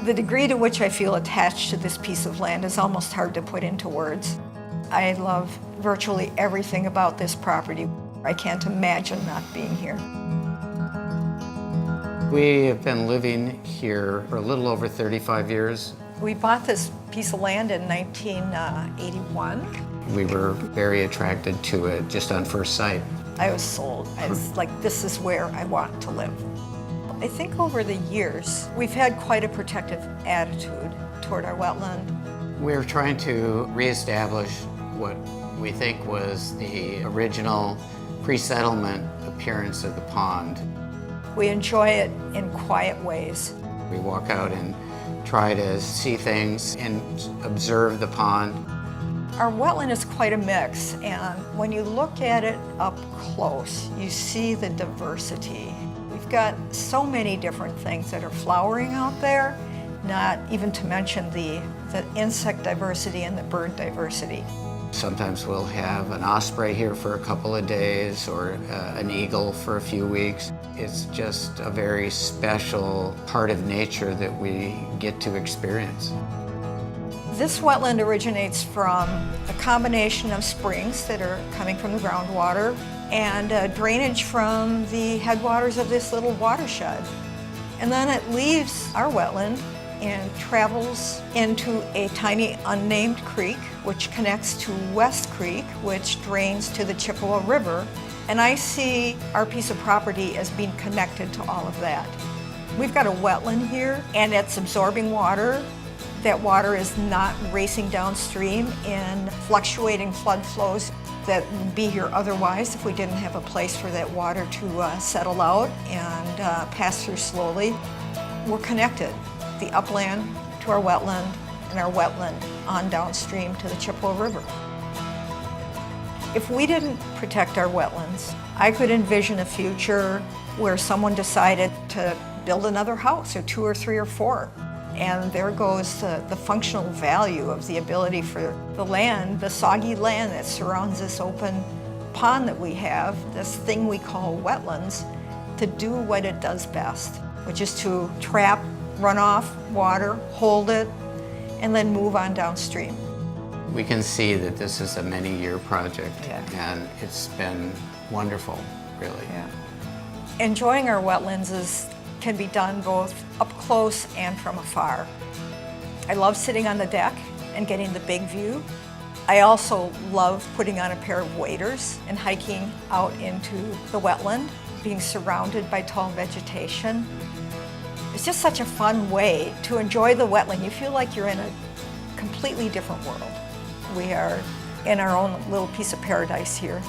The degree to which I feel attached to this piece of land is almost hard to put into words. I love virtually everything about this property. I can't imagine not being here. We have been living here for a little over 35 years. We bought this piece of land in 1981. We were very attracted to it just on first sight. I was sold. I was like, this is where I want to live. I think over the years, we've had quite a protective attitude toward our wetland. We're trying to reestablish what we think was the original pre-settlement appearance of the pond. We enjoy it in quiet ways. We walk out and try to see things and observe the pond. Our wetland is quite a mix, and when you look at it up close, you see the diversity. We've got so many different things that are flowering out there, not even to mention the insect diversity and the bird diversity. Sometimes we'll have an osprey here for a couple of days or an eagle for a few weeks. It's just a very special part of nature that we get to experience. This wetland originates from a combination of springs that are coming from the groundwater and drainage from the headwaters of this little watershed. And then it leaves our wetland and travels into a tiny unnamed creek, which connects to West Creek, which drains to the Chippewa River. And I see our piece of property as being connected to all of that. We've got a wetland here, and it's absorbing water. That water is not racing downstream in fluctuating flood flows that would be here otherwise if we didn't have a place for that water to settle out and pass through slowly. We're connected, the upland to our wetland and our wetland on downstream to the Chippewa River. If we didn't protect our wetlands, I could envision a future where someone decided to build another house, or 2 or 3 or 4. And there goes the functional value of the ability for the land, the soggy land that surrounds this open pond that we have, this thing we call wetlands, to do what it does best, which is to trap runoff water, hold it, and then move on downstream. We can see that this is a many-year project, Yeah. and it's been wonderful, really. Yeah. Enjoying our wetlands can be done both up close and from afar. I love sitting on the deck and getting the big view. I also love putting on a pair of waders and hiking out into the wetland, being surrounded by tall vegetation. It's just such a fun way to enjoy the wetland. You feel like you're in a completely different world. We are in our own little piece of paradise here.